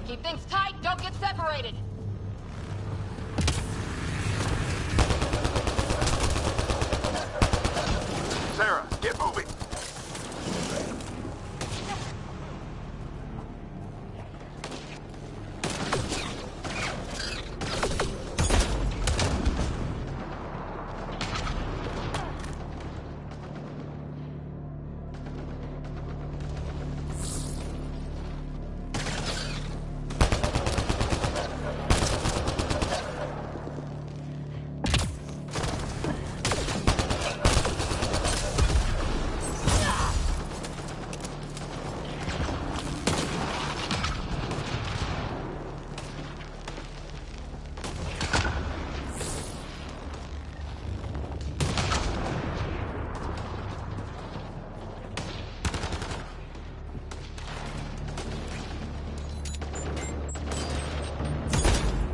Keep things tight, don't get separated. Sarah, get moving!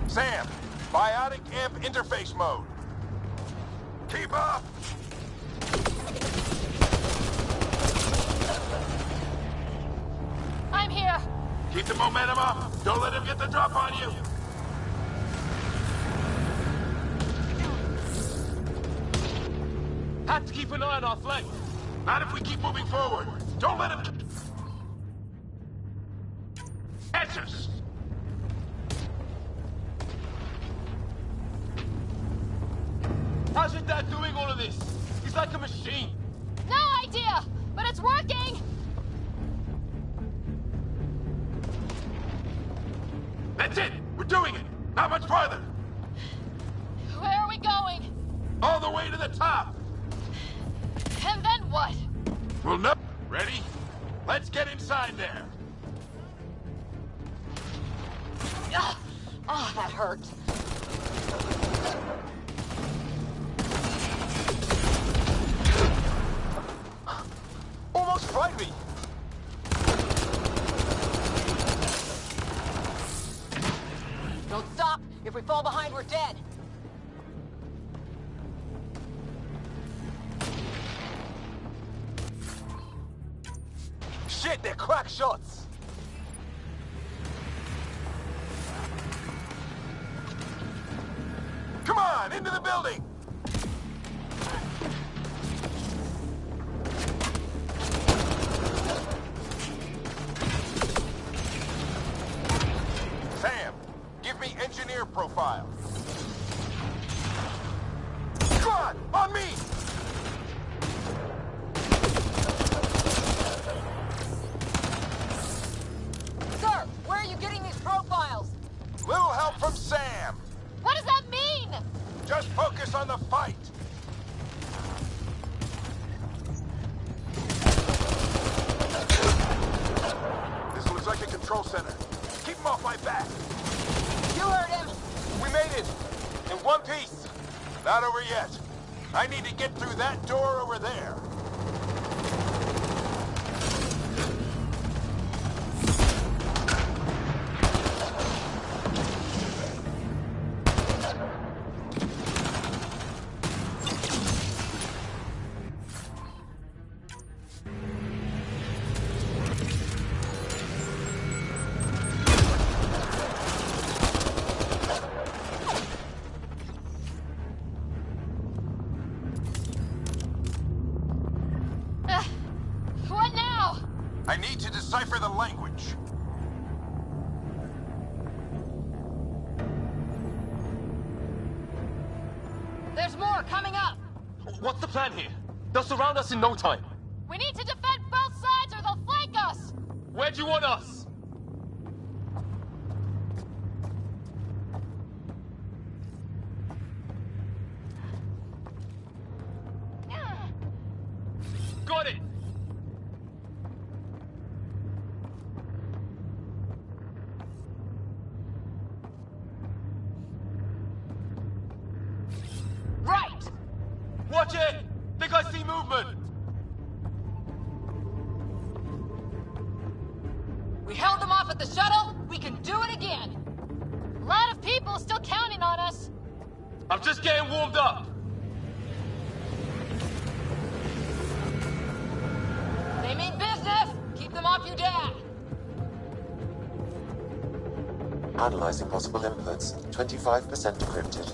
Sam, biotic amp interface mode. Keep up! I'm here. Keep the momentum up. Don't let him get the drop on you. Have to keep an eye on our flank. Not if we keep moving forward. Don't let him catch us. How's your dad doing all of this? He's like a machine. No idea, but it's working. That's it. We're doing it. Not much farther. Where are we going? All the way to the top. And then what? We'll know. Ready? Let's get inside there. Ugh. Oh, that hurt. Almost frightened me. Don't stop. If we fall behind, we're dead. Shit, they're crack shots. Come on, into the building. Sam, give me engineer profile. Come on me! Sir, where are you getting these profiles? Little help from Sam. What does that mean? Just focus on the fight. This looks like a control center. Keep him off my back. You heard him. We made it. In one piece. Not over yet. I need to get through that door over there. What now? I need to decipher the language. There's more coming up. What's the plan here? They'll surround us in no time. We need to defend both sides or they'll flank us. Where do you want us? Got it! Right. Watch it! Think I see movement! We held them off at the shuttle. We can do it again. A lot of people still counting on us. I'm just getting warmed up. They mean business. Keep them off you, Dad. Analyzing possible inputs. 25% decrypted.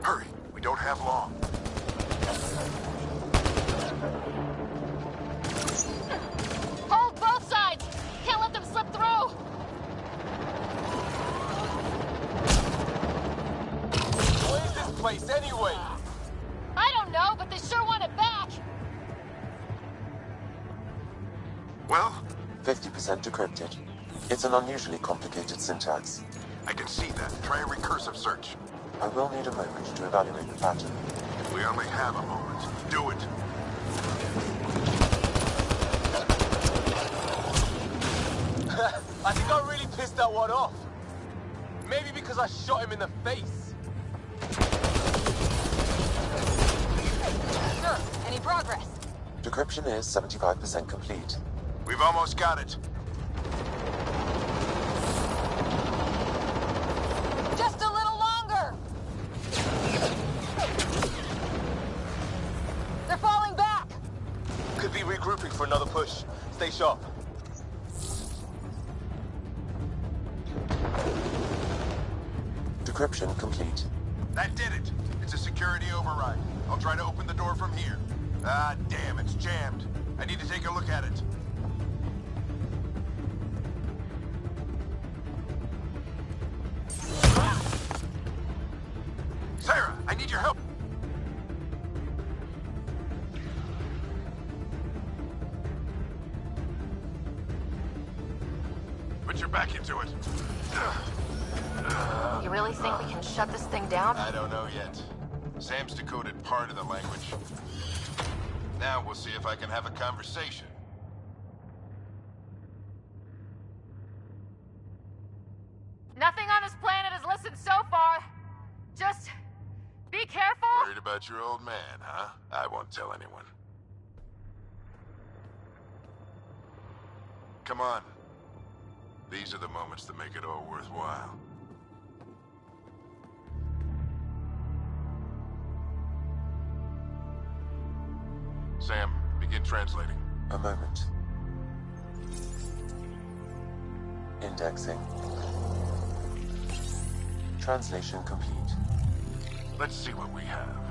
Hurry, we don't have long. Hold both sides! Can't let them slip through! Where's this place anyway? I don't know, but they sure want it back! Well, 50% decrypted. It's an unusually complicated syntax. I can see that. Try a recursive search. I will need a moment to evaluate the pattern. We only have a moment. Do it. I think I really pissed that one off. Maybe because I shot him in the face. Sure, any progress? Decryption is 75% complete. We've almost got it. Just a little longer! They're falling back! Could be regrouping for another push. Stay sharp. Decryption complete. That did it. It's a security override. I'll try to open the door from here. Ah, damn, it's jammed. I need to take a look at it. Sarah, I need your help. Put your back into it. You really think we can shut this thing down? I don't know yet. Sam's decoded part of the language. Now we'll see if I can have a conversation. Nothing on this planet has listened so far. Just be careful. Worried about your old man, huh? I won't tell anyone. Come on. These are the moments that make it all worthwhile. Sam, begin translating. A moment. Indexing. Translation complete. Let's see what we have.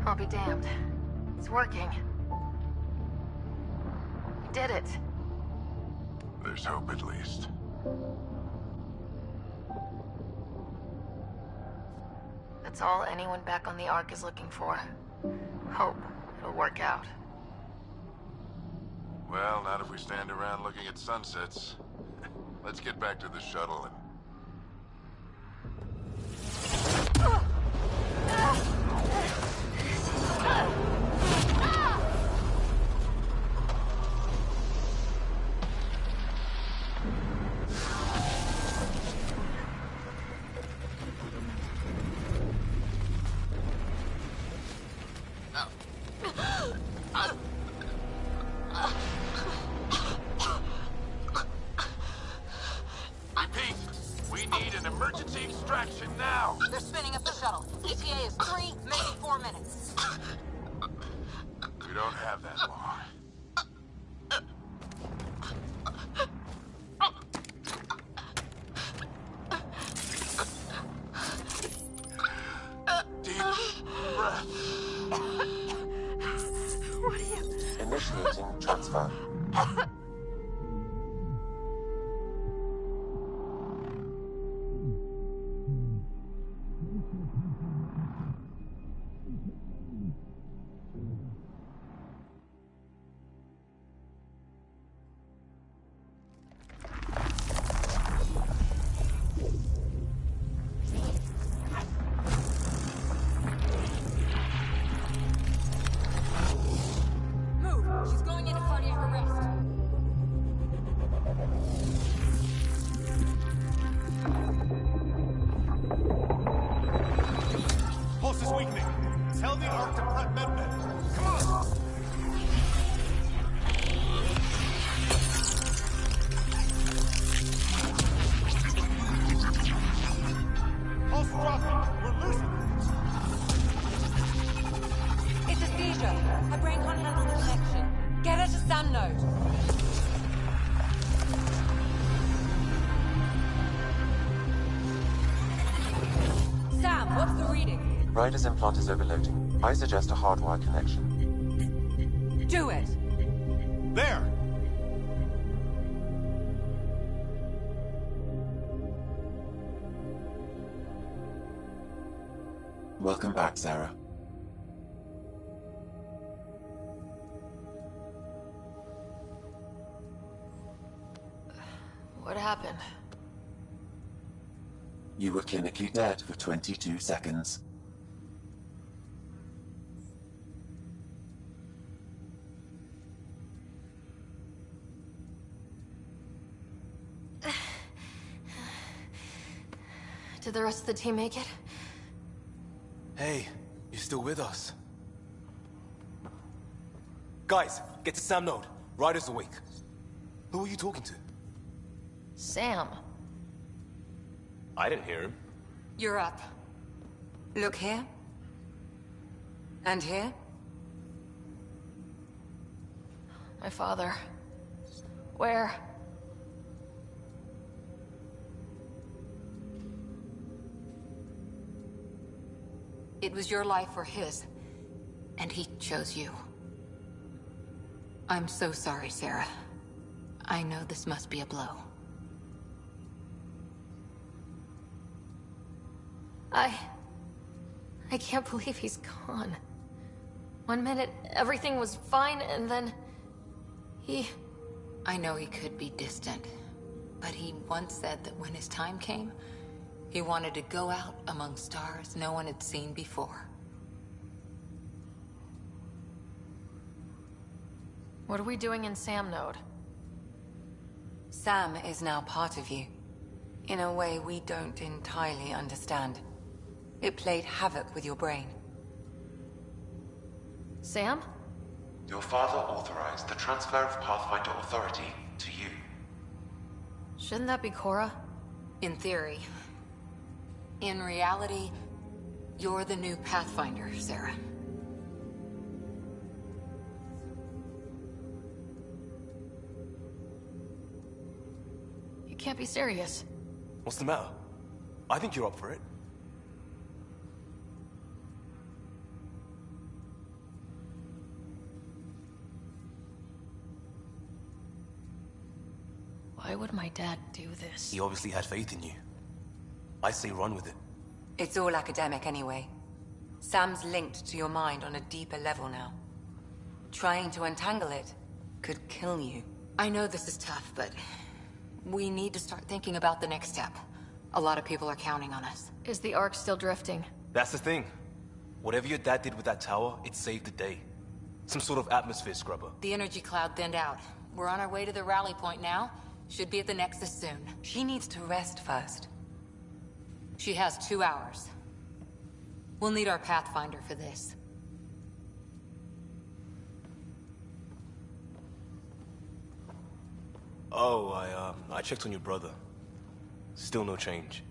I'll be damned. It's working. We did it. There's hope at least. That's all anyone back on the Ark is looking for. Hope it'll work out. Well, not if we stand around looking at sunsets. Let's get back to the shuttle and... Repeat, we need an emergency extraction now. They're spinning up the shuttle. ETA is 3, maybe 4 minutes. We don't have that long. Deep breath. What are you... Initiating transfer. Roger. Her brain can't handle the connection. Get her to Sam node. Sam, what's the reading? Ryder's implant is overloading. I suggest a hardwire connection. Do it. There! Welcome back, Sarah. What happened? You were clinically dead for 22 seconds. Did the rest of the team make it? Hey, you're still with us. Guys, get to Sam node. Ryder's awake. Who are you talking to? Sam. I didn't hear him. You're up. Look here. And here. My father. Where? It was your life or his, and he chose you. I'm so sorry, Sarah. I know this must be a blow. I can't believe he's gone. 1 minute, everything was fine, and then... I know he could be distant, but he once said that when his time came, he wanted to go out among stars no one had seen before. What are we doing in Sam node? Sam is now part of you, in a way we don't entirely understand. It played havoc with your brain. Sam? Your father authorized the transfer of Pathfinder authority to you. Shouldn't that be Cora? In theory. In reality, you're the new Pathfinder, Sarah. You can't be serious. What's the matter? I think you're up for it. Why would my dad do this? He obviously had faith in you. I say run with it. It's all academic anyway. Sam's linked to your mind on a deeper level now. Trying to untangle it could kill you. I know this is tough, but we need to start thinking about the next step. A lot of people are counting on us. Is the Ark still drifting? That's the thing. Whatever your dad did with that tower, it saved the day. Some sort of atmosphere scrubber. The energy cloud thinned out. We're on our way to the rally point now. Should be at the Nexus soon. She needs to rest first. She has 2 hours. We'll need our Pathfinder for this. Oh, I checked on your brother. Still no change.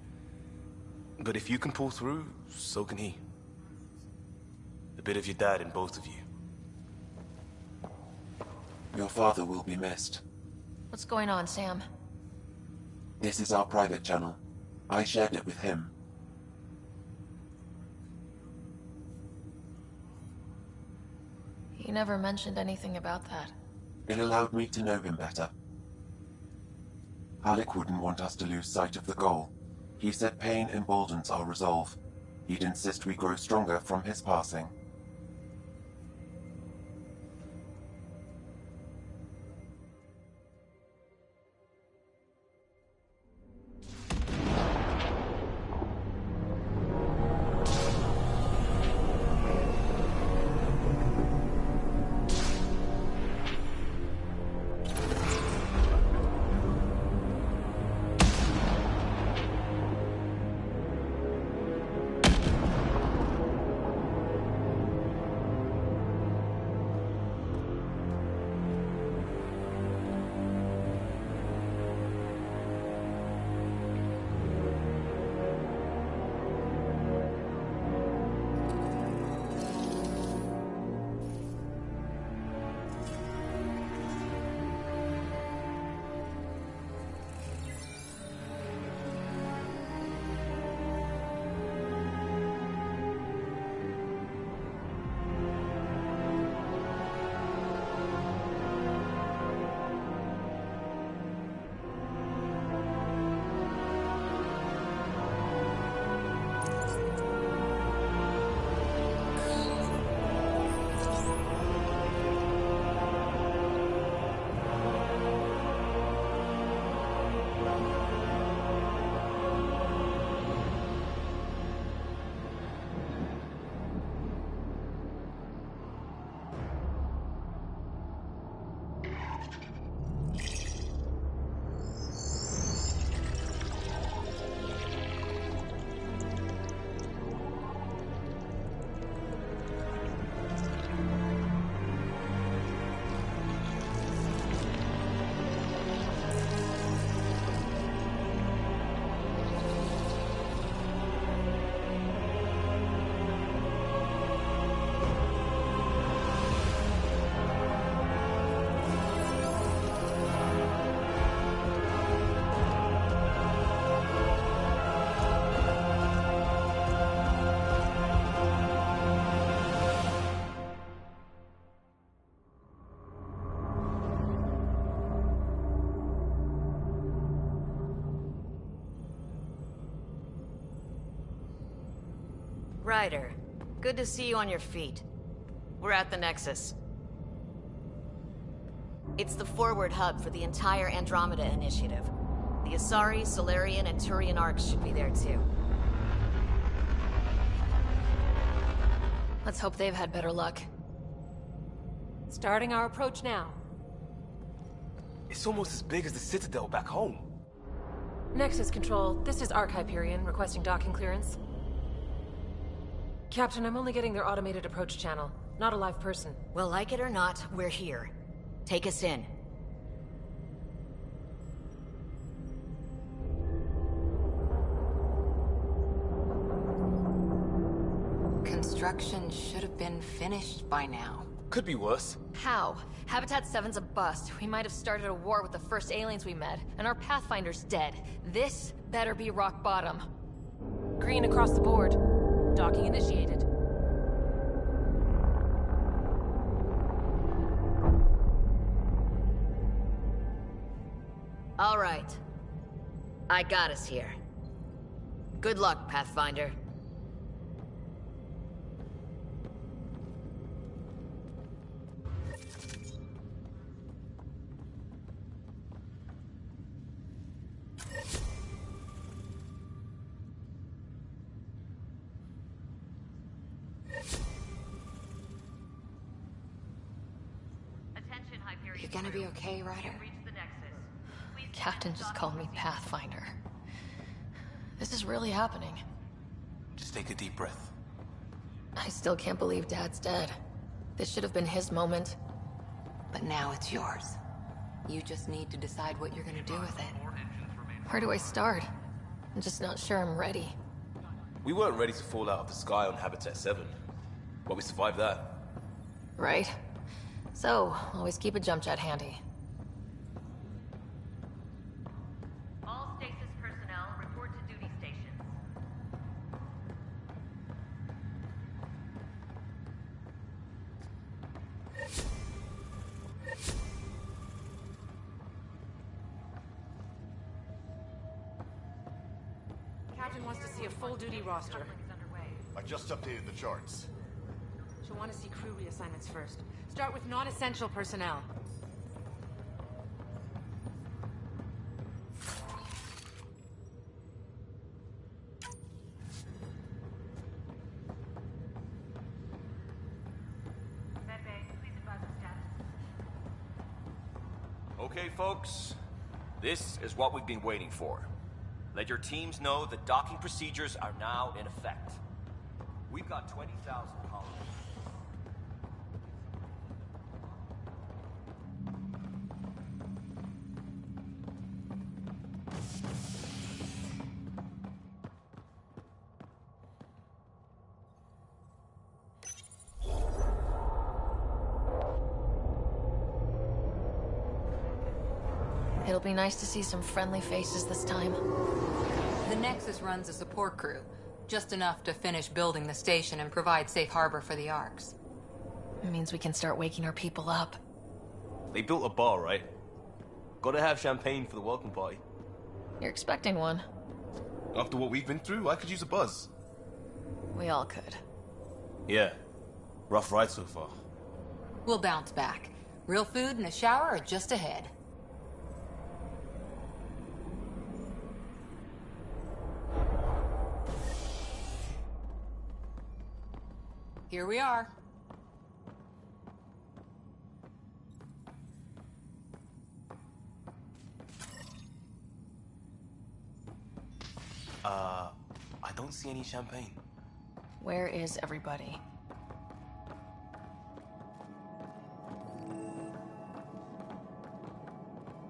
But if you can pull through, so can he. A bit of your dad in both of you. Your father will be missed. What's going on, Sam? This is our private channel. I shared it with him. He never mentioned anything about that. It allowed me to know him better. Alec wouldn't want us to lose sight of the goal. He said pain emboldens our resolve. He'd insist we grow stronger from his passing. Ryder, good to see you on your feet. We're at the Nexus. It's the forward hub for the entire Andromeda initiative. The Asari, Solarian, and Turian arcs should be there too. Let's hope they've had better luck. Starting our approach now. It's almost as big as the Citadel back home. Nexus Control, this is Arc Hyperion requesting docking clearance. Captain, I'm only getting their automated approach channel, not a live person. Well, like it or not, we're here. Take us in. Construction should have been finished by now. Could be worse. How? Habitat 7's a bust. We might have started a war with the first aliens we met, and our Pathfinder's dead. This better be rock bottom. Green across the board. Docking initiated. All right. I got us here. Good luck, Pathfinder. You gonna be okay, Ryder? Captain just called me Pathfinder. This is really happening. Just take a deep breath. I still can't believe Dad's dead. This should have been his moment. But now it's yours. You just need to decide what you're gonna do with it. Where do I start? I'm just not sure I'm ready. We weren't ready to fall out of the sky on Habitat 7, but we survived that. Right? So, always keep a jump jet handy. All stasis personnel report to duty stations. Captain wants to see a full duty roster. I just updated the charts. She'll want to see crew reassignments first. Start with non-essential personnel. Okay, folks. This is what we've been waiting for. Let your teams know that docking procedures are now in effect. We've got 20,000 colonists. It'll be nice to see some friendly faces this time. The Nexus runs a support crew. Just enough to finish building the station and provide safe harbor for the arcs. It means we can start waking our people up. They built a bar, right? Gotta have champagne for the welcome party. You're expecting one. After what we've been through, I could use a buzz. We all could. Yeah. Rough ride so far. We'll bounce back. Real food and a shower are just ahead. Here we are. I don't see any champagne. Where is everybody?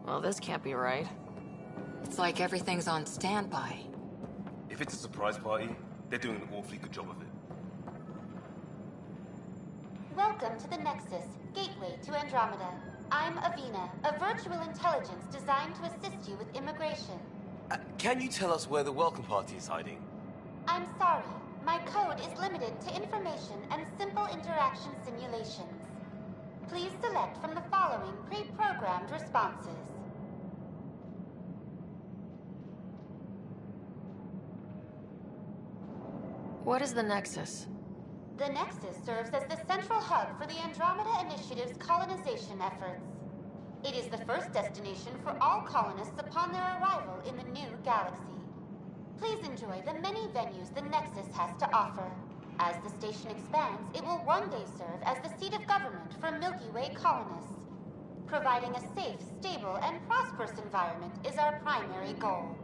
Well, this can't be right. It's like everything's on standby. If it's a surprise party, they're doing an awfully good job of it. Welcome to the Nexus, gateway to Andromeda. I'm Avina, a virtual intelligence designed to assist you with immigration. Can you tell us where the welcome party is hiding? I'm sorry. My code is limited to information and simple interaction simulations. Please select from the following pre-programmed responses. What is the Nexus? The Nexus serves as the central hub for the Andromeda Initiative's colonization efforts. It is the first destination for all colonists upon their arrival in the new galaxy. Please enjoy the many venues the Nexus has to offer. As the station expands, it will one day serve as the seat of government for Milky Way colonists. Providing a safe, stable, and prosperous environment is our primary goal.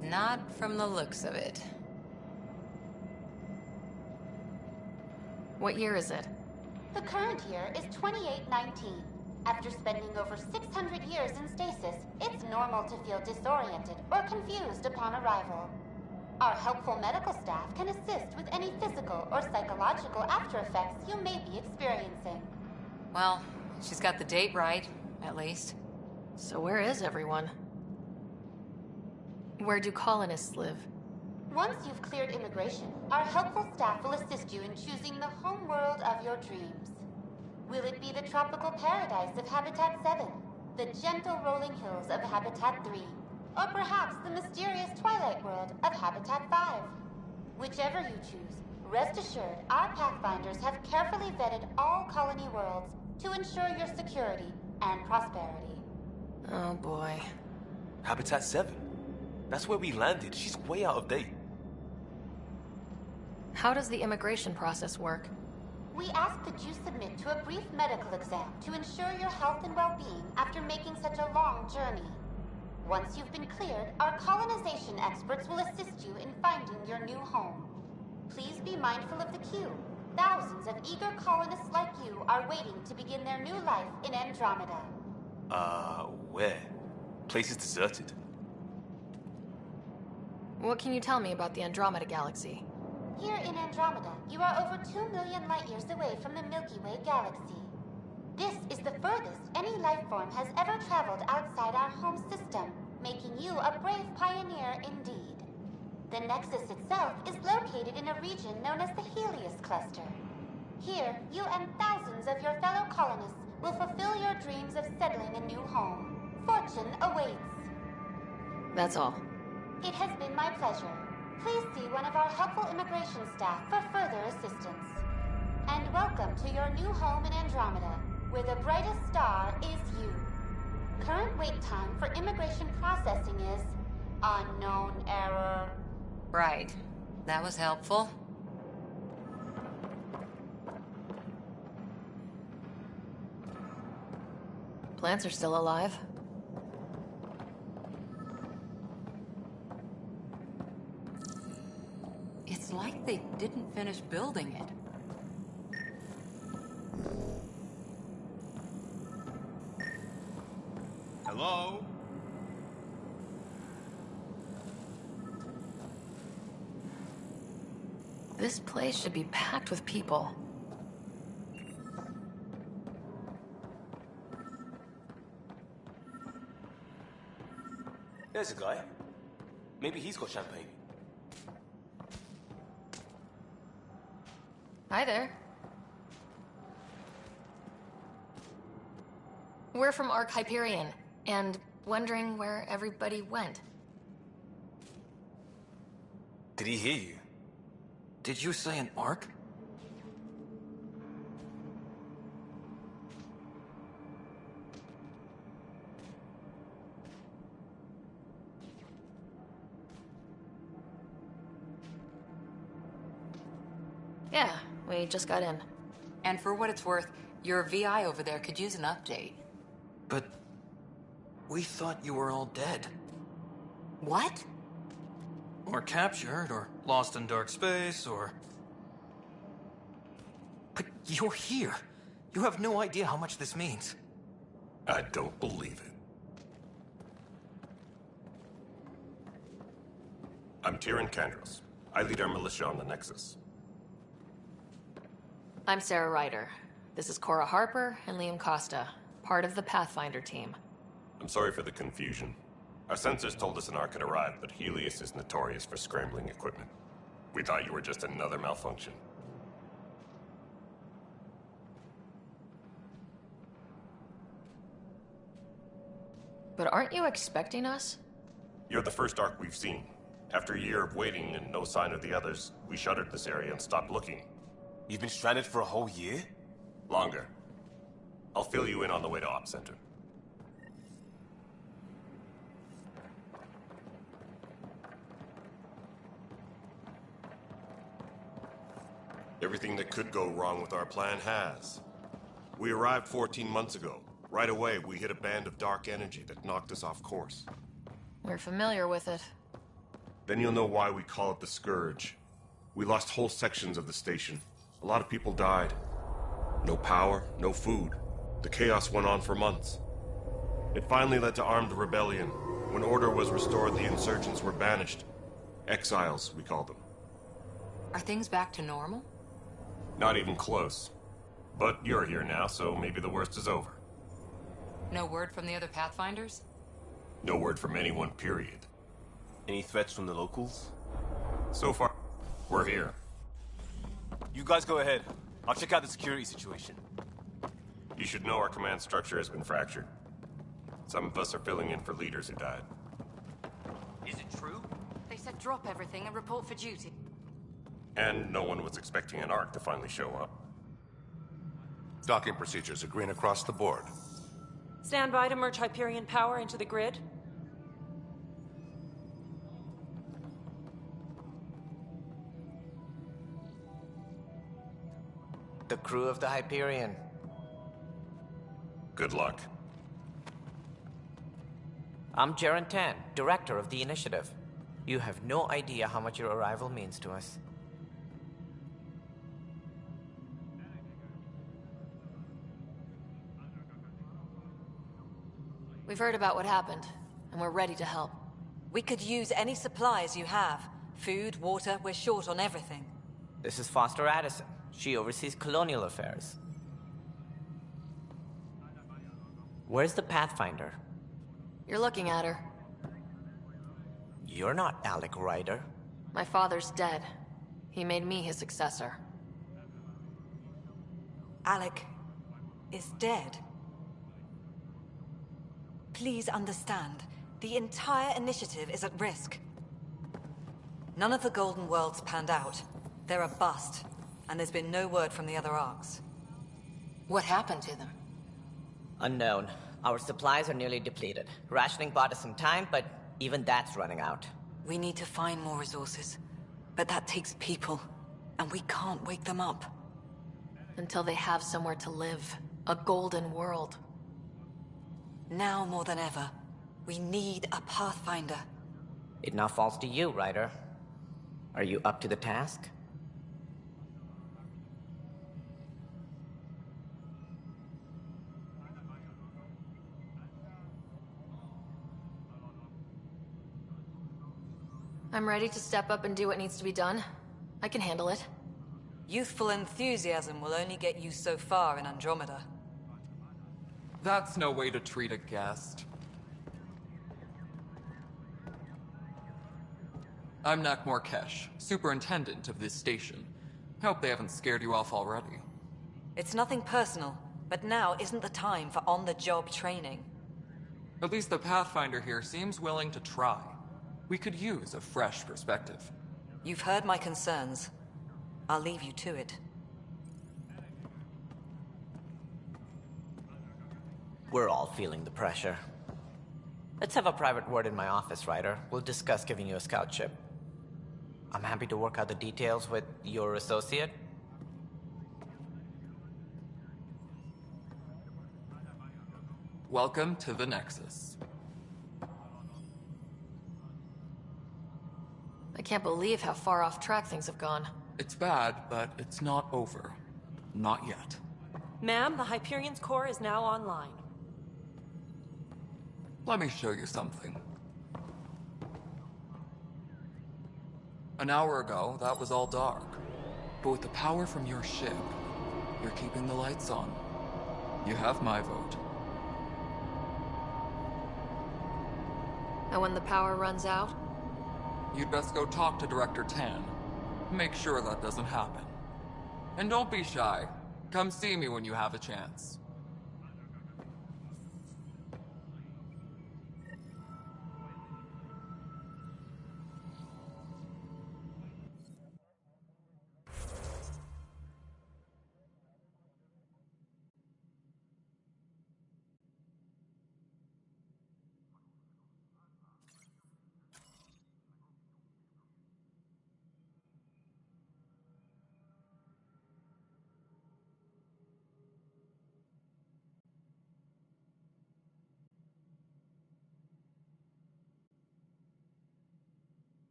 Not from the looks of it. What year is it? The current year is 2819. After spending over 600 years in stasis, it's normal to feel disoriented or confused upon arrival. Our helpful medical staff can assist with any physical or psychological aftereffects you may be experiencing. Well, she's got the date right, at least. So where is everyone? Where do colonists live? Once you've cleared immigration, our helpful staff will assist you in choosing the home world of your dreams. Will it be the tropical paradise of Habitat 7, the gentle rolling hills of Habitat 3, or perhaps the mysterious twilight world of Habitat 5? Whichever you choose, rest assured our Pathfinders have carefully vetted all colony worlds to ensure your security and prosperity. Oh boy. Habitat 7? That's where we landed. She's way out of date. How does the immigration process work? We ask that you submit to a brief medical exam to ensure your health and well-being after making such a long journey. Once you've been cleared, our colonization experts will assist you in finding your new home. Please be mindful of the queue. Thousands of eager colonists like you are waiting to begin their new life in Andromeda. Where? Place is deserted. What can you tell me about the Andromeda galaxy? Here in Andromeda, you are over 2 million light-years away from the Milky Way galaxy. This is the furthest any life form has ever traveled outside our home system, making you a brave pioneer indeed. The Nexus itself is located in a region known as the Helios Cluster. Here, you and thousands of your fellow colonists will fulfill your dreams of settling a new home. Fortune awaits. That's all. It has been my pleasure. Please see one of our helpful immigration staff for further assistance. And welcome to your new home in Andromeda, where the brightest star is you. Current wait time for immigration processing is unknown error. Right. That was helpful. Plants are still alive. It's like they didn't finish building it. Hello? This place should be packed with people. There's a guy. Maybe he's got champagne. Hi there. We're from Ark Hyperion, and wondering where everybody went. Did he hear you? Did you say an arc? Yeah, we just got in. And for what it's worth, your VI over there could use an update. But we thought you were all dead. What? Or captured, or lost in dark space, or... But you're here. You have no idea how much this means. I don't believe it. I'm Tyrion Kandros. I lead our militia on the Nexus. I'm Sarah Ryder. This is Cora Harper and Liam Costa, part of the Pathfinder team. I'm sorry for the confusion. Our sensors told us an Ark had arrived, but Helios is notorious for scrambling equipment. We thought you were just another malfunction. But aren't you expecting us? You're the first Ark we've seen, After a year of waiting and no sign of the others, we shuttered this area and stopped looking. You've been stranded for a whole year? Longer. I'll fill you in on the way to Op Center. Everything that could go wrong with our plan has. We arrived 14 months ago. Right away, we hit a band of dark energy that knocked us off course. We're familiar with it. Then you'll know why we call it the Scourge. We lost whole sections of the station. A lot of people died. No power, no food. The chaos went on for months. It finally led to armed rebellion. When order was restored, the insurgents were banished. Exiles, we call them. Are things back to normal? Not even close. But you're here now, so maybe the worst is over. No word from the other Pathfinders? No word from anyone, period. Any threats from the locals? So far, we're here. You guys go ahead. I'll check out the security situation. You should know our command structure has been fractured. Some of us are filling in for leaders who died. Is it true? They said drop everything and report for duty. And no one was expecting an Ark to finally show up. Docking procedures are green across the board. Stand by to merge Hyperion power into the grid. The crew of the Hyperion. Good luck. I'm Jaren Tan, director of the initiative. You have no idea how much your arrival means to us. We've heard about what happened, and we're ready to help. We could use any supplies you have. Food, water, we're short on everything. This is Foster Addison. She oversees colonial affairs. Where's the Pathfinder? You're looking at her. You're not Alec Ryder. My father's dead. He made me his successor. Alec is dead. Please understand, the entire initiative is at risk. None of the Golden Worlds panned out. They're a bust, and there's been no word from the other Arks. What happened to them? Unknown. Our supplies are nearly depleted. Rationing bought us some time, but even that's running out. We need to find more resources. But that takes people, and we can't wake them up. Until they have somewhere to live. A golden world. Now more than ever, we need a Pathfinder. It now falls to you, Ryder. Are you up to the task? I'm ready to step up and do what needs to be done. I can handle it. Youthful enthusiasm will only get you so far in Andromeda. That's no way to treat a guest. I'm Nak Morkesh, superintendent of this station. Hope they haven't scared you off already. It's nothing personal, but now isn't the time for on-the-job training. At least the Pathfinder here seems willing to try. We could use a fresh perspective. You've heard my concerns. I'll leave you to it. We're all feeling the pressure. Let's have a private word in my office, Ryder. We'll discuss giving you a scout ship. I'm happy to work out the details with your associate. Welcome to the Nexus. I can't believe how far off track things have gone. It's bad, but it's not over. Not yet. Ma'am, the Hyperion's core is now online. Let me show you something. An hour ago, that was all dark. But with the power from your ship, you're keeping the lights on. You have my vote. And when the power runs out? You'd best go talk to Director Tan. Make sure that doesn't happen. And don't be shy. Come see me when you have a chance.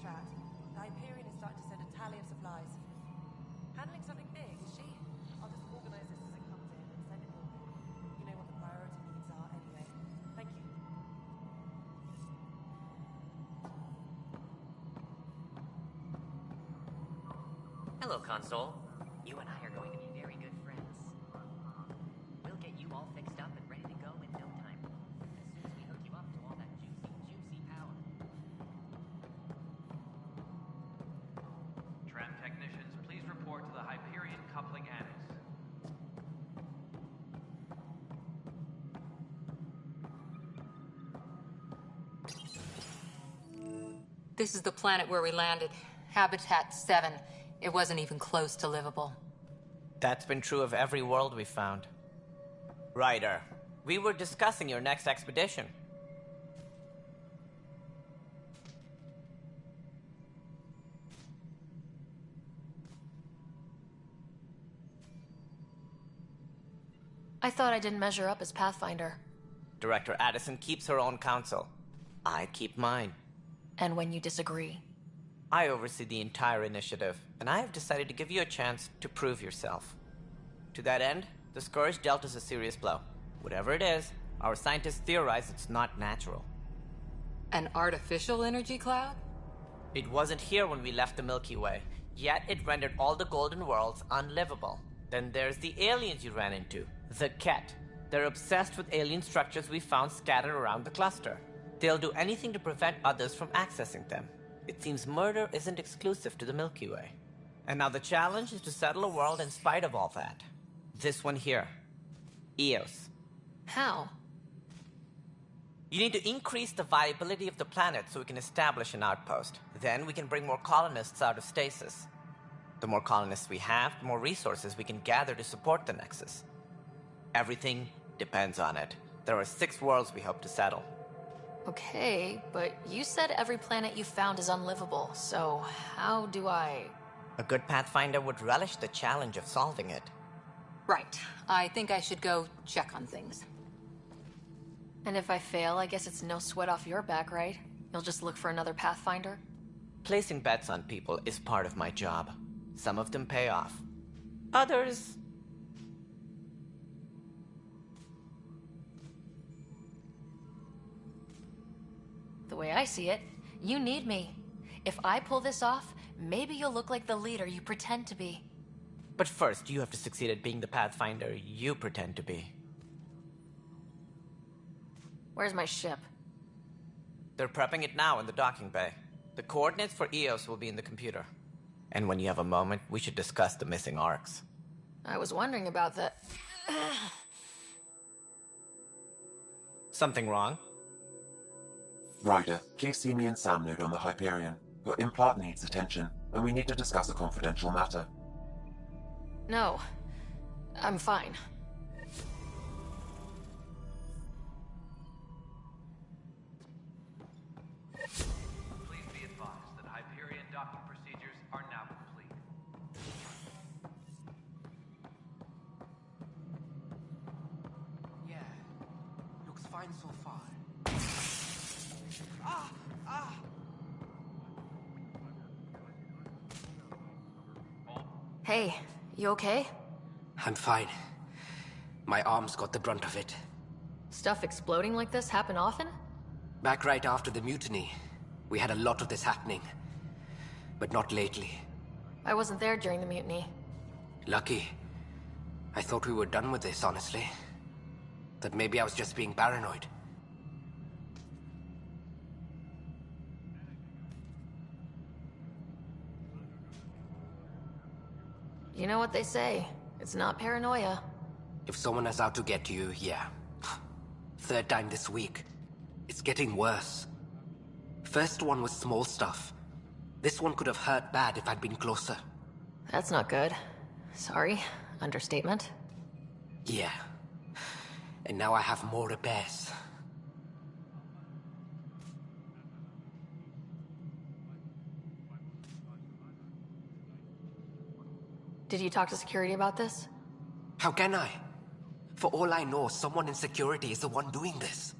Drat. The Hyperion is starting to send a tally of supplies. Handling something big, is she? I'll just organize this as it comes in and send it over. You know what the priority needs are anyway. Thank you. Hello, Console. You and I are going to be very good friends. We'll get you all fixed up and ready to go in no time. As soon as we hook you up to all that juicy power. Tram technicians, please report to the Hyperion coupling annex. This is the planet where we landed. Habitat 7. It wasn't even close to livable. That's been true of every world we've found. Ryder, we were discussing your next expedition. I thought I didn't measure up as Pathfinder. Director Addison keeps her own counsel. I keep mine. And when you disagree? I oversee the entire initiative, and I have decided to give you a chance to prove yourself. To that end, the Scourge dealt us a serious blow. Whatever it is, our scientists theorize it's not natural. An artificial energy cloud? It wasn't here when we left the Milky Way, yet it rendered all the golden worlds unlivable. Then there's the aliens you ran into, the Ket. They're obsessed with alien structures we found scattered around the cluster. They'll do anything to prevent others from accessing them. It seems murder isn't exclusive to the Milky Way. And now the challenge is to settle a world in spite of all that. This one here. Eos. How? You need to increase the viability of the planet so we can establish an outpost. Then we can bring more colonists out of stasis. The more colonists we have, the more resources we can gather to support the Nexus. Everything depends on it. There are 6 worlds we hope to settle. Okay, but you said every planet you found is unlivable, so how do I... A good Pathfinder would relish the challenge of solving it. Right. I think I should go check on things. And if I fail, I guess it's no sweat off your back, right? You'll just look for another Pathfinder? Placing bets on people is part of my job. Some of them pay off. Others... The way I see it, you need me. If I pull this off, maybe you'll look like the leader you pretend to be. But first, you have to succeed at being the Pathfinder you pretend to be. Where's my ship? They're prepping it now in the docking bay. The coordinates for Eos will be in the computer. And when you have a moment, we should discuss the missing arcs. I was wondering about that. Something wrong? Ryder, Casey, me and Sam node on the Hyperion. Your implant needs attention, and we need to discuss a confidential matter. No. I'm fine. Please be advised that Hyperion docking procedures are now complete. Yeah. Looks fine so far. Hey, you okay? I'm fine. My arms got the brunt of it. Stuff exploding like this happen often? Back right after the mutiny, we had a lot of this happening. But not lately. I wasn't there during the mutiny. Lucky. I thought we were done with this, honestly. That maybe I was just being paranoid. You know what they say. It's not paranoia. If someone is out to get you, yeah. 3rd time this week. It's getting worse. First one was small stuff. This one could have hurt bad if I'd been closer. That's not good. Sorry. Understatement. Yeah. And now I have more repairs. Did you talk to security about this? How can I? For all I know, someone in security is the one doing this.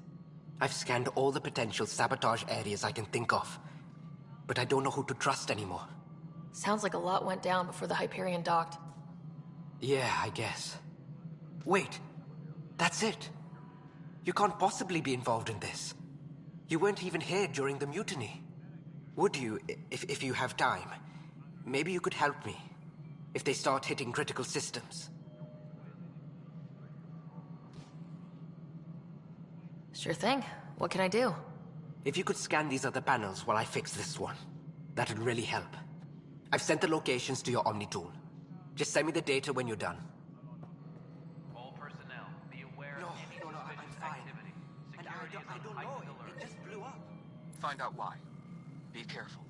I've scanned all the potential sabotage areas I can think of. but I don't know who to trust anymore. Sounds like a lot went down before the Hyperion docked. Yeah, I guess. Wait, that's it. You can't possibly be involved in this. You weren't even here during the mutiny. Would you, if you have time? Maybe you could help me, if they start hitting critical systems. Sure thing. What can I do? If you could scan these other panels while I fix this one, that'd really help. I've sent the locations to your Omni tool. Just send me the data when you're done. All personnel, be aware of any suspicious activity. Security is on heightened alert. It just blew up. Find out why. Be careful.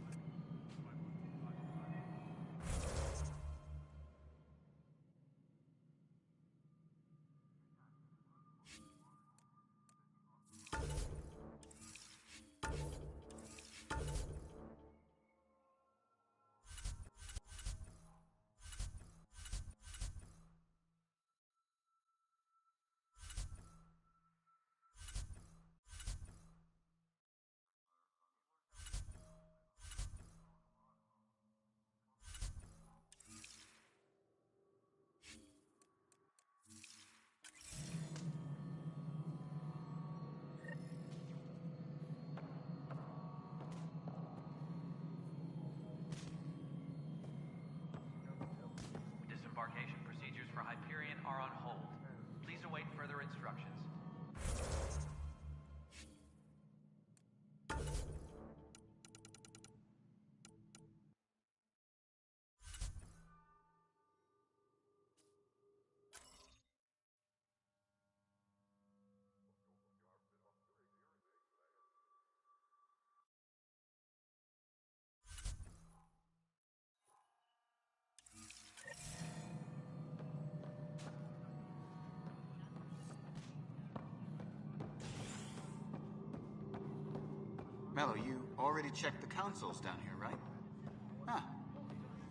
Disembarkation procedures for Hyperion are on hold. Please await further instructions. Mello, you already checked the consoles down here, right? Huh.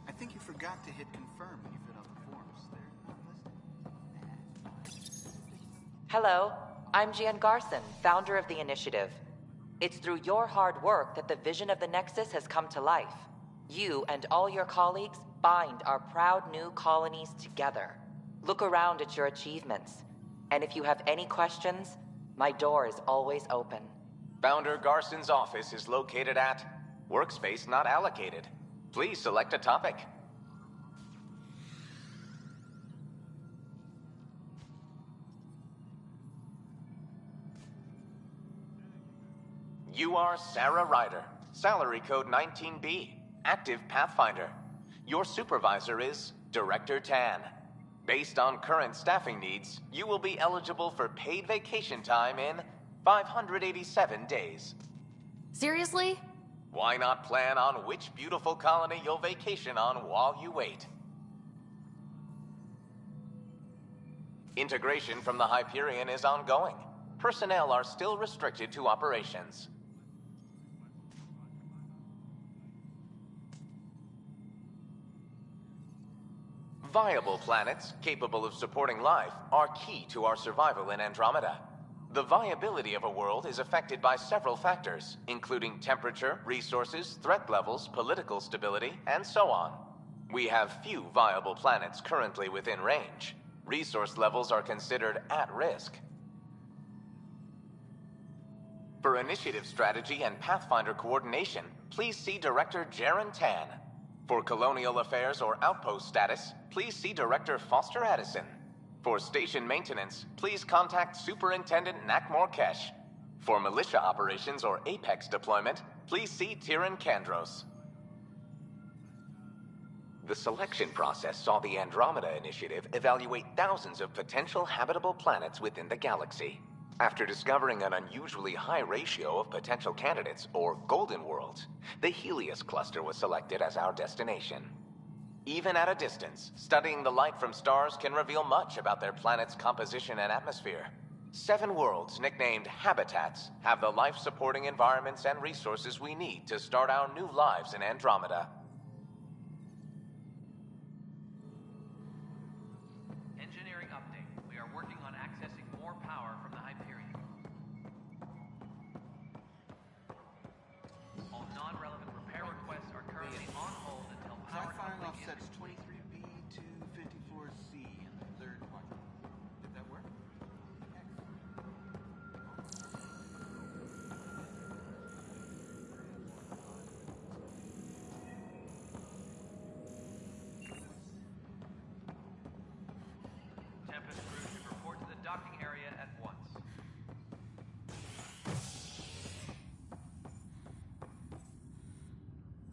I think you forgot to hit confirm when you filled out the forms. They're not listed. Hello, I'm Gian Garson, founder of the initiative. It's through your hard work that the vision of the Nexus has come to life. You and all your colleagues bind our proud new colonies together. Look around at your achievements. And if you have any questions, my door is always open. Founder Garson's office is located at Workspace Not Allocated. Please select a topic. You are Sarah Ryder, salary code 19B, active Pathfinder. Your supervisor is Director Tan. Based on current staffing needs, you will be eligible for paid vacation time in 587 days. Seriously? Why not plan on which beautiful colony you'll vacation on while you wait? Integration from the Hyperion is ongoing. Personnel are still restricted to operations. Viable planets capable of supporting life are key to our survival in Andromeda. The viability of a world is affected by several factors, including temperature, resources, threat levels, political stability, and so on. We have few viable planets currently within range. Resource levels are considered at risk. For initiative strategy and Pathfinder coordination, please see Director Jaren Tan. For colonial affairs or outpost status, please see Director Foster Addison. For station maintenance, please contact Superintendent Nakmor Kesh. For militia operations or Apex deployment, please see Tyran Kandros. The selection process saw the Andromeda Initiative evaluate thousands of potential habitable planets within the galaxy. After discovering an unusually high ratio of potential candidates, or golden worlds, the Helios cluster was selected as our destination. Even at a distance, studying the light from stars can reveal much about their planet's composition and atmosphere. 7 worlds, nicknamed habitats, have the life-supporting environments and resources we need to start our new lives in Andromeda. Engineering update. We are working on accessing more power from the Hyperion. All non-relevant repair requests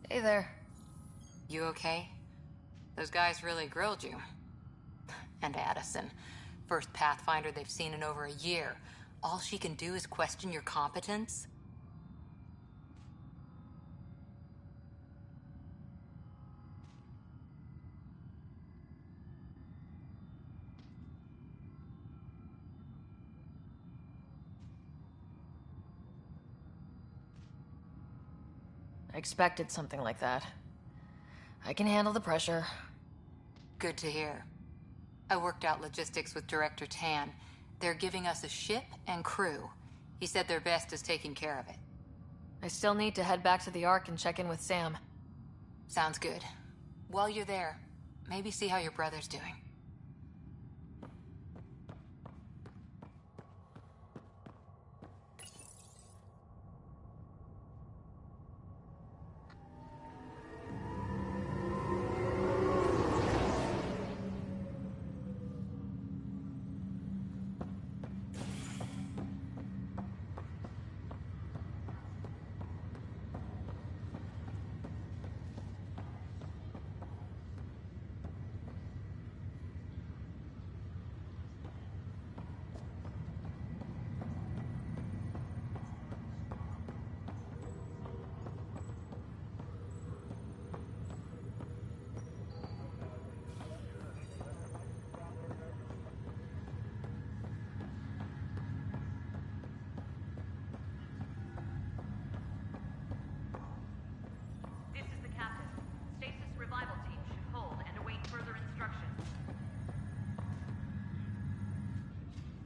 Hey there. You okay? Those guys really grilled you. And Addison, first Pathfinder they've seen in over a year. All she can do is question your competence? I expected something like that. I can handle the pressure. Good to hear. I worked out logistics with Director Tan. They're giving us a ship and crew. He said their best is taking care of it. I still need to head back to the Ark and check in with Sam. Sounds good. While you're there, maybe see how your brother's doing.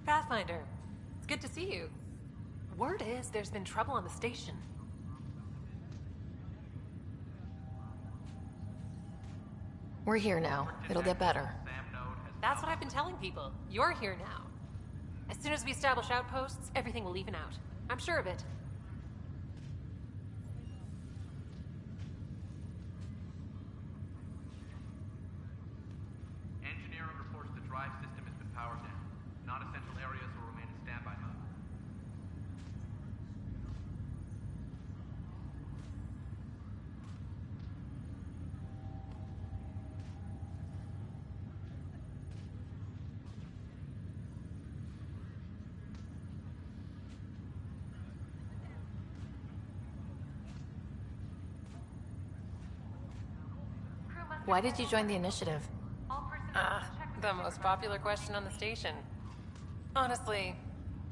Pathfinder, it's good to see you. Word is there's been trouble on the station. We're here now. It'll get better. That's what I've been telling people. You're here now. As soon as we establish outposts, everything will even out. I'm sure of it. Engineer reports the drive system has been powered down. Non-essential areas will remain in standby mode. Why did you join the initiative? The most popular question on the station. Honestly,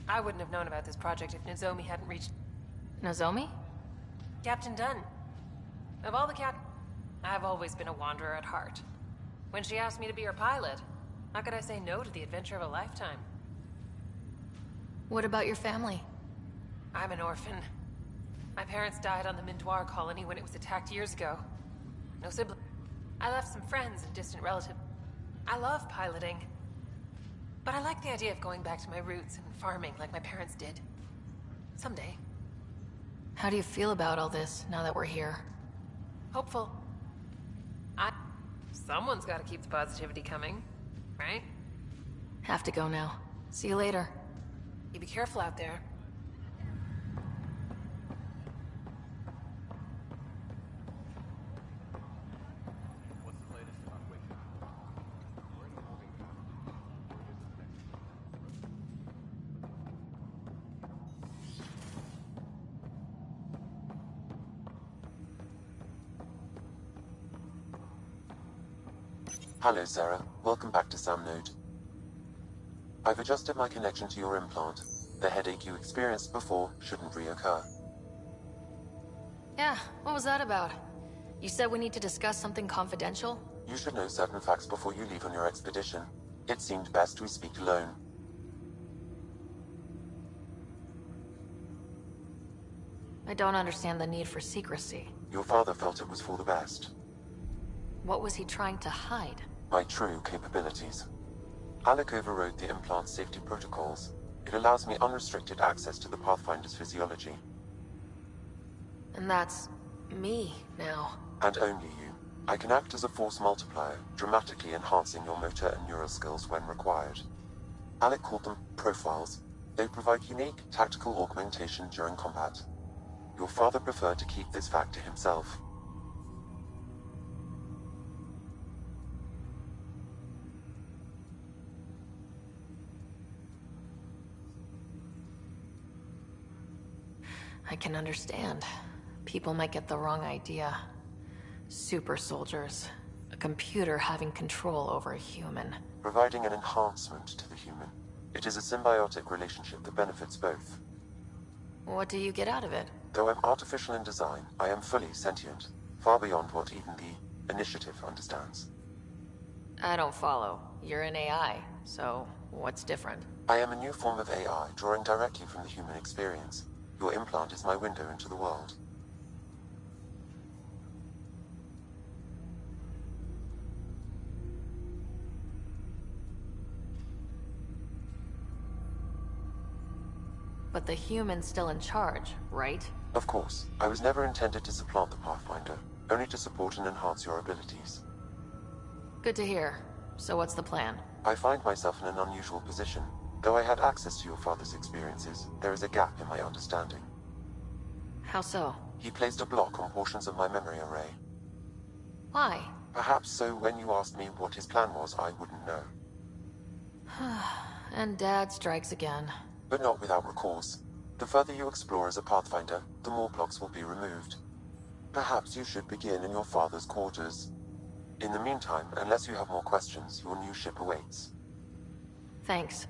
I wouldn't have known about this project if Nozomi hadn't reached... Nozomi? Captain Dunn. Of all the I've always been a wanderer at heart. When she asked me to be her pilot, how could I say no to the adventure of a lifetime? What about your family? I'm an orphan. My parents died on the Mindoir colony when it was attacked years ago. No siblings. I left some friends and distant relatives. I love piloting. But I like the idea of going back to my roots and farming like my parents did. Someday. How do you feel about all this, now that we're here? Hopeful. Someone's gotta keep the positivity coming, right? Have to go now. See you later. You be careful out there. Hello, Sarah. Welcome back to Sam Node. I've adjusted my connection to your implant. The headache you experienced before shouldn't reoccur. Yeah, what was that about? You said we need to discuss something confidential? You should know certain facts before you leave on your expedition. It seemed best we speak alone. I don't understand the need for secrecy. Your father felt it was for the best. What was he trying to hide? My true capabilities. Alec overrode the implant's safety protocols. It allows me unrestricted access to the Pathfinder's physiology. And that's... me, now. And only you. I can act as a force multiplier, dramatically enhancing your motor and neural skills when required. Alec called them profiles. They provide unique, tactical augmentation during combat. Your father preferred to keep this fact to himself. I can understand. People might get the wrong idea. Super soldiers. A computer having control over a human. Providing an enhancement to the human. It is a symbiotic relationship that benefits both. What do you get out of it? Though I'm artificial in design, I am fully sentient. Far beyond what even the Initiative understands. I don't follow. You're an AI, so what's different? I am a new form of AI, drawing directly from the human experience. Your implant is my window into the world. But the human's still in charge, right? Of course. I was never intended to supplant the Pathfinder, only to support and enhance your abilities. Good to hear. So what's the plan? I find myself in an unusual position. Though I had access to your father's experiences, there is a gap in my understanding. How so? He placed a block on portions of my memory array. Why? Perhaps so when you asked me what his plan was, I wouldn't know. And Dad strikes again. But not without recourse. The further you explore as a Pathfinder, the more blocks will be removed. Perhaps you should begin in your father's quarters. In the meantime, unless you have more questions, your new ship awaits. Thanks.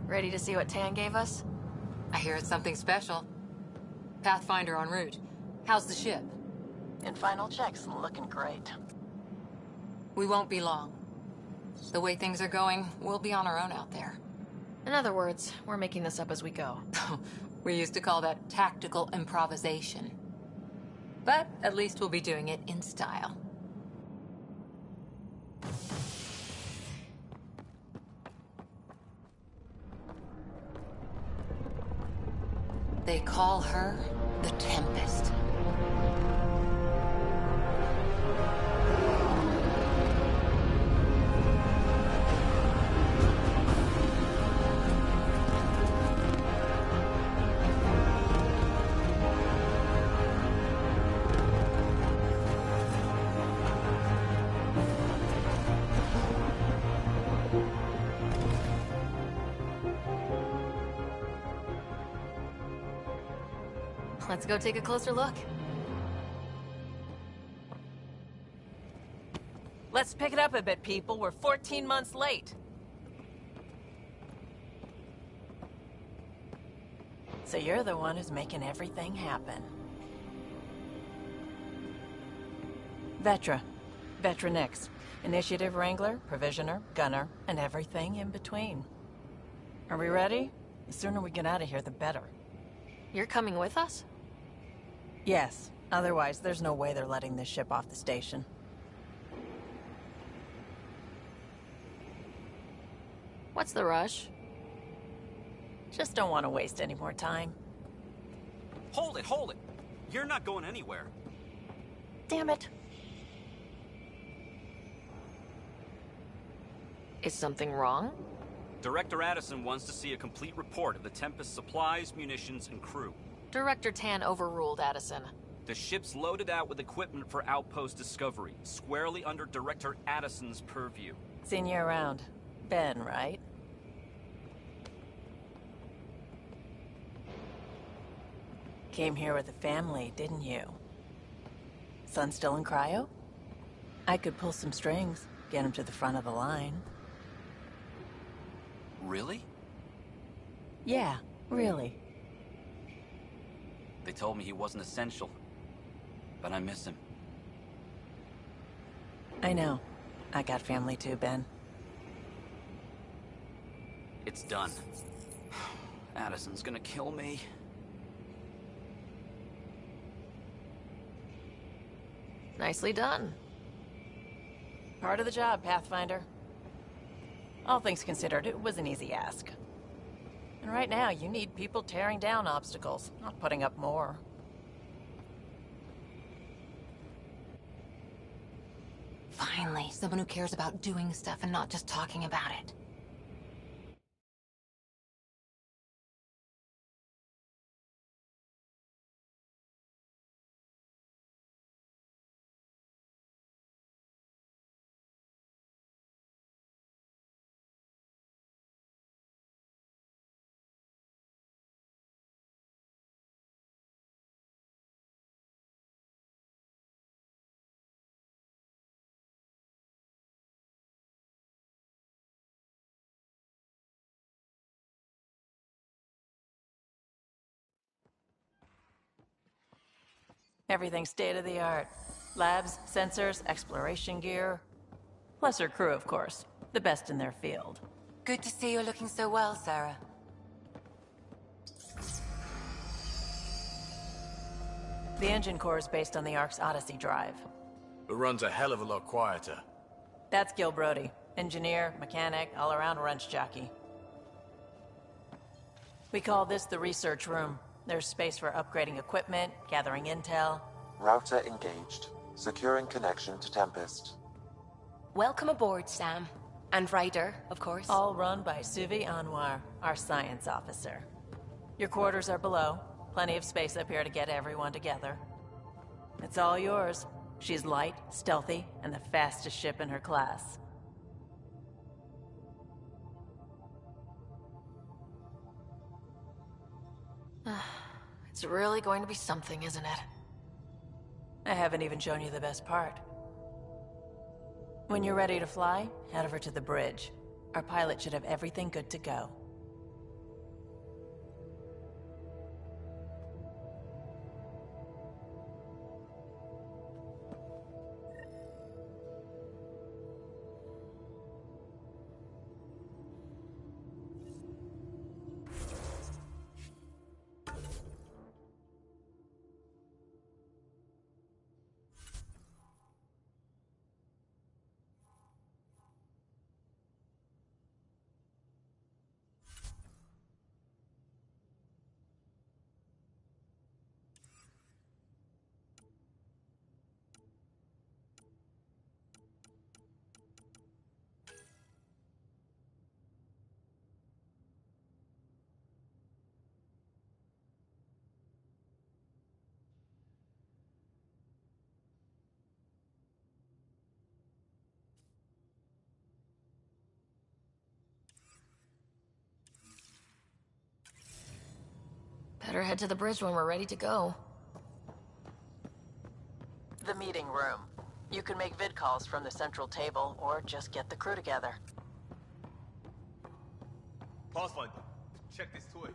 Ready to see what Tan gave us? I hear it's something special. Pathfinder en route. How's the ship? In final checks, looking great. We won't be long. The way things are going, we'll be on our own out there. In other words, we're making this up as we go. We used to call that tactical improvisation. But at least we'll be doing it in style. They call her the Tempest. Let's go take a closer look. Let's pick it up a bit, people. We're 14 months late. So you're the one who's making everything happen. Vetra. Vetra Nix. Initiative Wrangler, Provisioner, Gunner, and everything in between. Are we ready? The sooner we get out of here, the better. You're coming with us? Yes. Otherwise, there's no way they're letting this ship off the station. What's the rush? Just don't want to waste any more time. Hold it, hold it! You're not going anywhere. Damn it. Is something wrong? Director Addison wants to see a complete report of the Tempest's supplies, munitions, and crew. Director Tan overruled Addison. The ship's loaded out with equipment for outpost discovery, squarely under Director Addison's purview. Seen you around. Ben, right? Came here with a family, didn't you? Son still in cryo? I could pull some strings, get him to the front of the line. Really? Yeah, really. They told me he wasn't essential, but I miss him. I know. I got family too, Ben. It's done. Addison's gonna kill me. Nicely done. Part of the job, Pathfinder. All things considered, it was an easy ask. And right now, you need people tearing down obstacles, not putting up more. Finally, someone who cares about doing stuff and not just talking about it. Everything state-of-the-art. Labs, sensors, exploration gear. Plus her crew, of course. The best in their field. Good to see you're looking so well, Sarah. The engine core is based on the Ark's Odyssey drive. It runs a hell of a lot quieter. That's Gil Brody. Engineer, mechanic, all-around wrench jockey. We call this the research room. There's space for upgrading equipment, gathering intel. Router engaged. Securing connection to Tempest. Welcome aboard, Sam. And Ryder, of course. All run by Suvi Anwar, our science officer. Your quarters are below. Plenty of space up here to get everyone together. It's all yours. She's light, stealthy, and the fastest ship in her class. It's really going to be something, isn't it? I haven't even shown you the best part. When you're ready to fly, head over to the bridge. Our pilot should have everything good to go. Better head to the bridge when we're ready to go. The meeting room. You can make vid calls from the central table, or just get the crew together. Pathfinder, check this toy.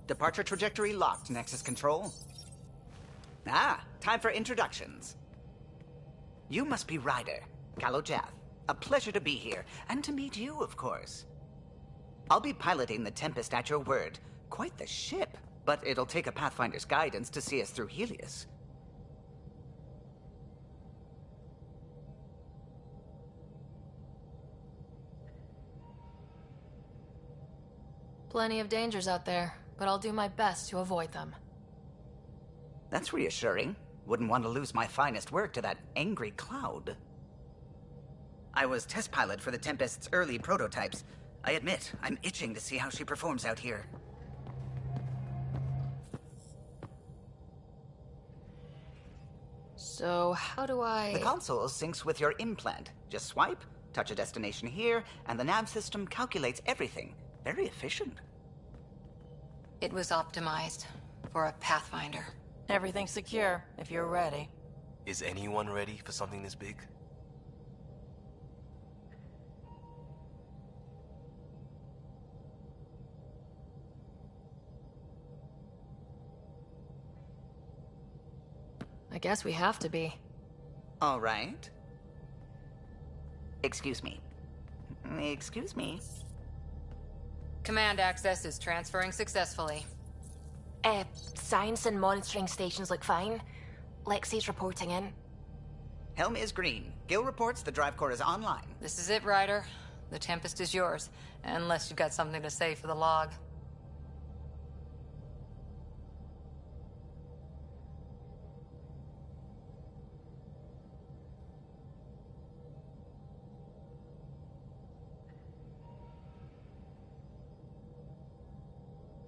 Departure trajectory locked, Nexus Control. Ah, time for introductions. You must be Ryder, Kalojath. A pleasure to be here, and to meet you, of course. I'll be piloting the Tempest at your word. Quite the ship, but it'll take a Pathfinder's guidance to see us through Helios. Plenty of dangers out there, but I'll do my best to avoid them. That's reassuring. Wouldn't want to lose my finest work to that angry cloud. I was test pilot for the Tempest's early prototypes. I admit, I'm itching to see how she performs out here. So, how do I... The console syncs with your implant. Just swipe, touch a destination here, and the nav system calculates everything. Very efficient. It was optimized for a Pathfinder. Everything's secure, if you're ready. Is anyone ready for something this big? I guess we have to be. All right. Excuse me. Excuse me. Command access is transferring successfully. Science and monitoring stations look fine. Lexi's reporting in. Helm is green. Gil reports the drive core is online. This is it, Ryder. The Tempest is yours, unless you've got something to say for the log.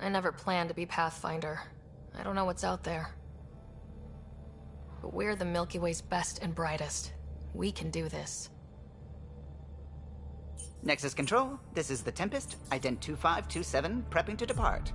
I never planned to be Pathfinder. I don't know what's out there. But we're the Milky Way's best and brightest. We can do this. Nexus Control, this is the Tempest, Ident 2527, prepping to depart.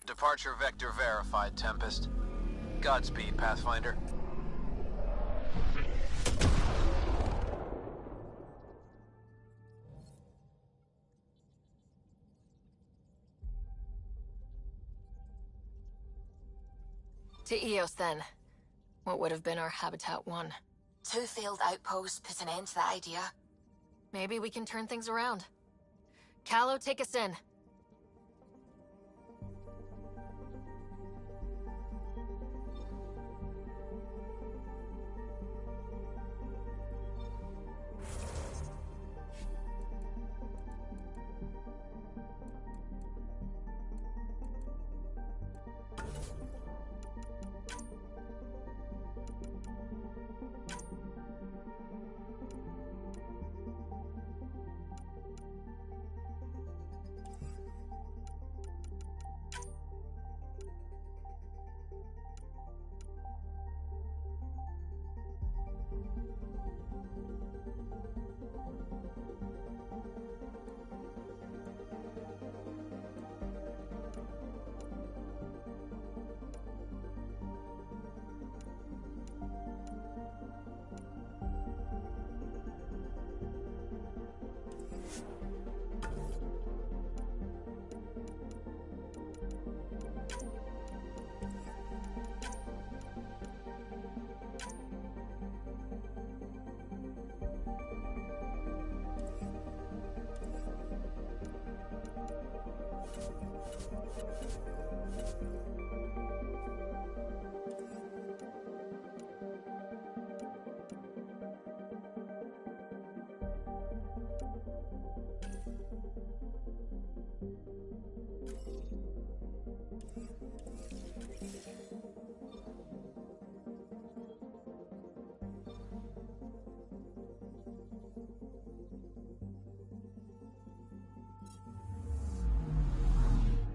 Departure vector verified, Tempest. Godspeed, Pathfinder. To Eos, then. What would have been our Habitat 1? 2 failed outposts put an end to that idea. Maybe we can turn things around. Calo, take us in.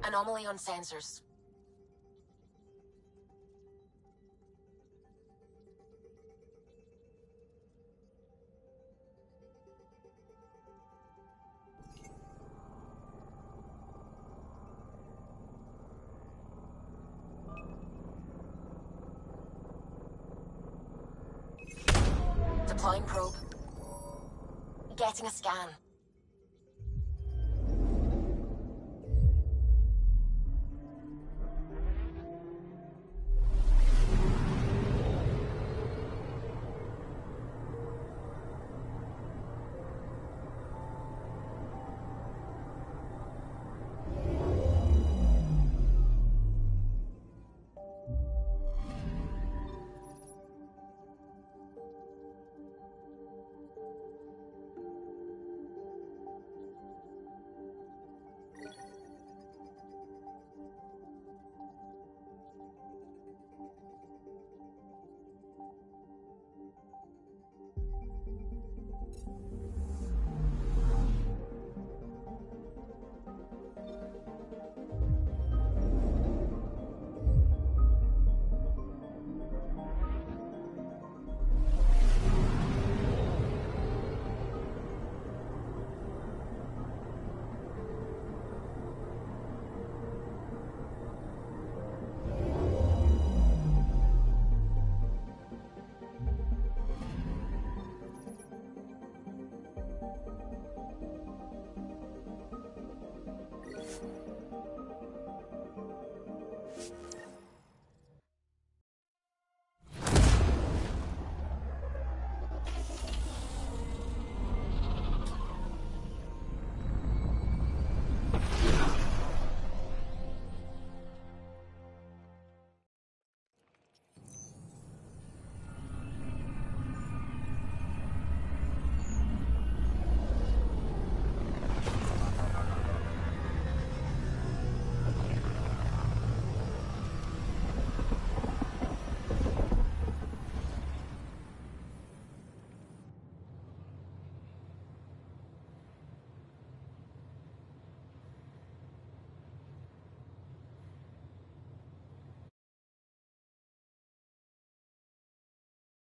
Anomaly on sensors. Deploying probe. Getting a scan.